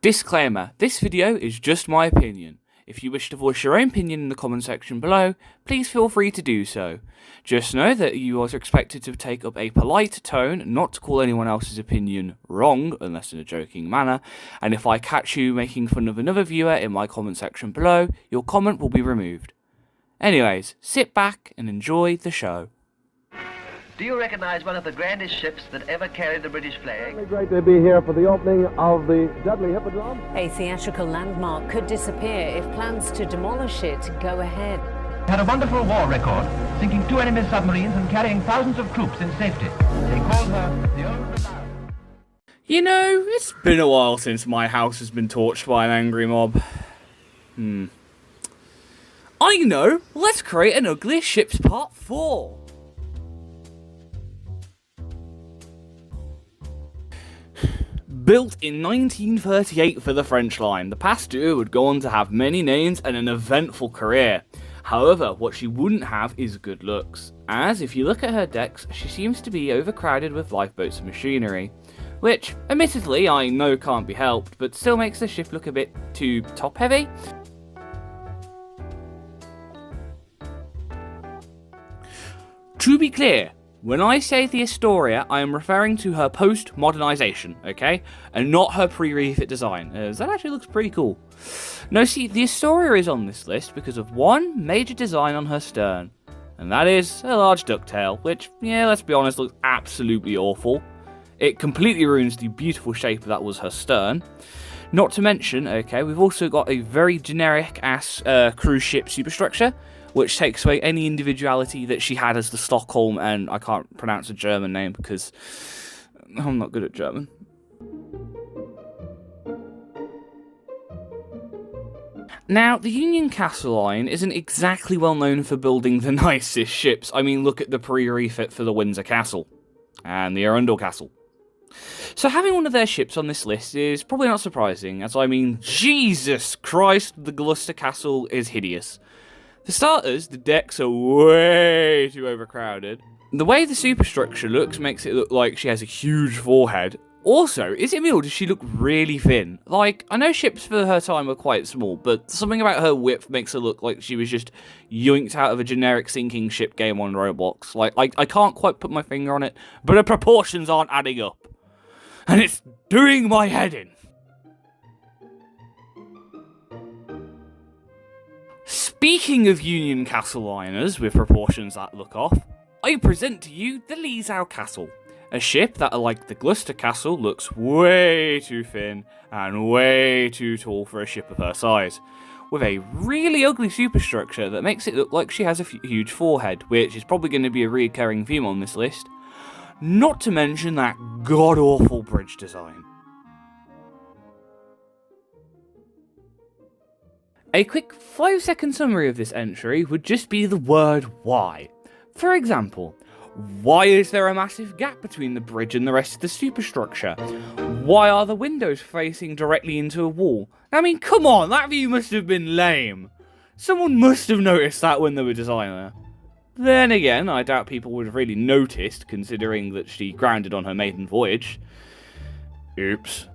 Disclaimer, this video is just my opinion. If you wish to voice your own opinion in the comment section below, please feel free to do so. Just know that you are expected to take up a polite tone, not to call anyone else's opinion wrong, unless in a joking manner, and if I catch you making fun of another viewer in my comment section below, your comment will be removed. Anyways, sit back and enjoy the show. Do you recognize one of the grandest ships that ever carried the British flag? It's great to be here for the opening of the Dudley Hippodrome. A theatrical landmark could disappear if plans to demolish it go ahead. Had a wonderful war record, sinking 2 enemy submarines and carrying thousands of troops in safety. They called her the Old Reliable. You know, it's been a while since my house has been torched by an angry mob. I know, let's create an Ugliest Ships Part 4. Built in 1938 for the French line, the Pasteur would go on to have many names and an eventful career. However, what she wouldn't have is good looks, as if you look at her decks, she seems to be overcrowded with lifeboats and machinery, which, admittedly, I know can't be helped, but still makes the ship look a bit too top-heavy. To be clear, when I say the Astoria, I am referring to her post-modernisation, okay? And not her pre-refit design, as that actually looks pretty cool. No, see, the Astoria is on this list because of one major design on her stern, and that is a large ducktail, which, yeah, let's be honest, looks absolutely awful. It completely ruins the beautiful shape that was her stern. Not to mention, okay, we've also got a very generic-ass cruise ship superstructure, which takes away any individuality that she had as the Stockholm, and I can't pronounce a German name because I'm not good at German. Now, the Union Castle line isn't exactly well known for building the nicest ships. I mean, look at the pre-refit for the Windsor Castle and the Arundel Castle. So having one of their ships on this list is probably not surprising, as I mean, Jesus Christ, the Gloucester Castle is hideous. For starters, the decks are way too overcrowded. The way the superstructure looks makes it look like she has a huge forehead. Also, is it me or does she look really thin? Like, I know ships for her time were quite small, but something about her width makes her look like she was just yoinked out of a generic sinking ship game on Roblox. Like, I can't quite put my finger on it, but her proportions aren't adding up. And it's doing my head in. Speaking of Union Castle liners with proportions that look off, I present to you the Leesow Castle, a ship that, like the Gloucester Castle, looks way too thin and way too tall for a ship of her size, with a really ugly superstructure that makes it look like she has a huge forehead, which is probably going to be a recurring theme on this list, not to mention that god-awful bridge design. A quick 5-second summary of this entry would just be the word why. For example, why is there a massive gap between the bridge and the rest of the superstructure? Why are the windows facing directly into a wall? I mean, come on, that view must have been lame. Someone must have noticed that when they were designing her. Then again, I doubt people would have really noticed, considering that she grounded on her maiden voyage. Oops.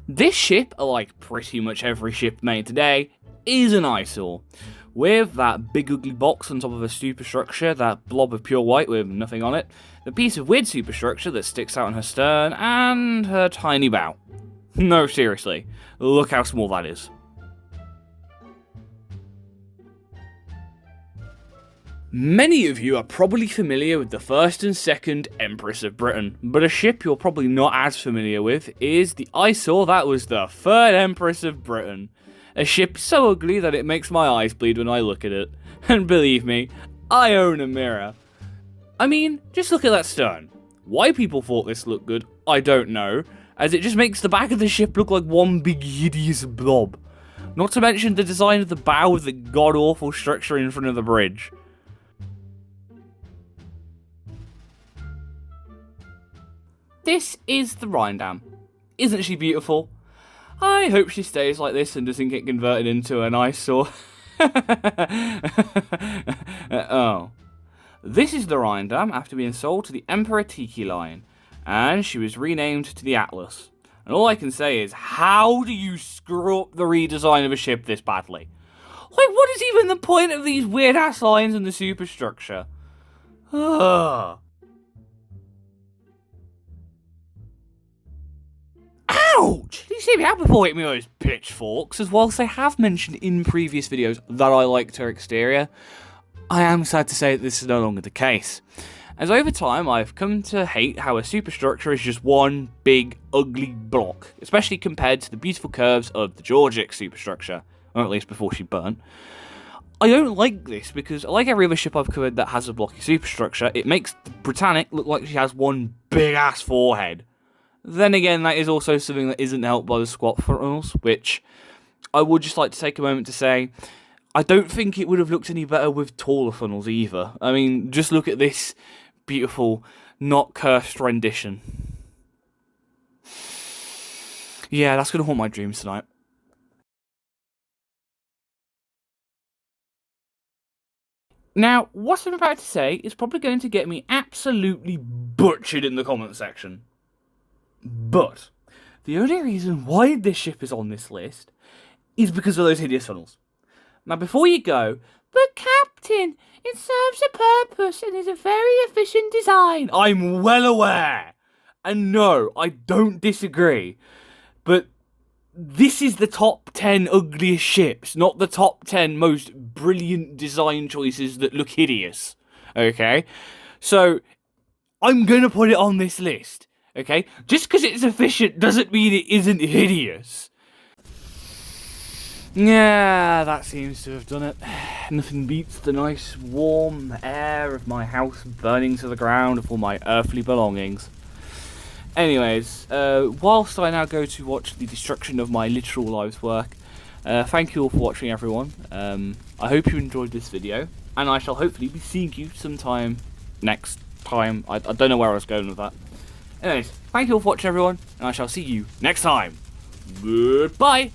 This ship, like pretty much every ship made today, is an eyesore. With that big ugly box on top of a superstructure, that blob of pure white with nothing on it, the piece of weird superstructure that sticks out on her stern, and her tiny bow. No, seriously, look how small that is. Many of you are probably familiar with the first and second Empress of Britain, but a ship you're probably not as familiar with is the eyesore that was the third Empress of Britain. A ship so ugly that it makes my eyes bleed when I look at it. And believe me, I own a mirror. I mean, just look at that stern. Why people thought this looked good, I don't know, as it just makes the back of the ship look like one big hideous blob. Not to mention the design of the bow with the god-awful structure in front of the bridge. This is the Rhine. Isn't she beautiful? I hope she stays like this and doesn't get converted into an eyesore. Oh. This is the Rhine after being sold to the Emperor Tiki line. and she was renamed to the Atlas. And all I can say is, how do you screw up the redesign of a ship this badly? Like, what is even the point of these weird-ass lines in the superstructure? Ugh. Ouch! Did you see me out before hitting me with those pitchforks? As whilst I have mentioned in previous videos that I liked her exterior, I am sad to say that this is no longer the case. As over time, I've come to hate how a superstructure is just one big, ugly block, especially compared to the beautiful curves of the Georgic superstructure, or at least before she burnt. I don't like this because, like every other ship I've covered that has a blocky superstructure, it makes the Britannic look like she has one big-ass forehead. Then again, that is also something that isn't helped by the squat frontals, which I would just like to take a moment to say, I don't think it would have looked any better with taller funnels either. I mean, just look at this beautiful, not cursed rendition. Yeah, that's going to haunt my dreams tonight. Now, what I'm about to say is probably going to get me absolutely butchered in the comment section. But the only reason why this ship is on this list is because of those hideous funnels. Now, before you go, but Captain, it serves a purpose and is a very efficient design. I'm well aware. And no, I don't disagree. But this is the top 10 ugliest ships, not the top 10 most brilliant design choices that look hideous. Okay? So, I'm going to put it on this list. Okay? Just because it's efficient doesn't mean it isn't hideous. Yeah, that seems to have done it. Nothing beats the nice warm air of my house burning to the ground of all my earthly belongings. Anyways, whilst I now go to watch the destruction of my literal life's work, thank you all for watching, everyone. I hope you enjoyed this video, and I shall hopefully be seeing you sometime next time. I don't know where I was going with that. Anyways, thank you all for watching, everyone, and I shall see you next time. Goodbye!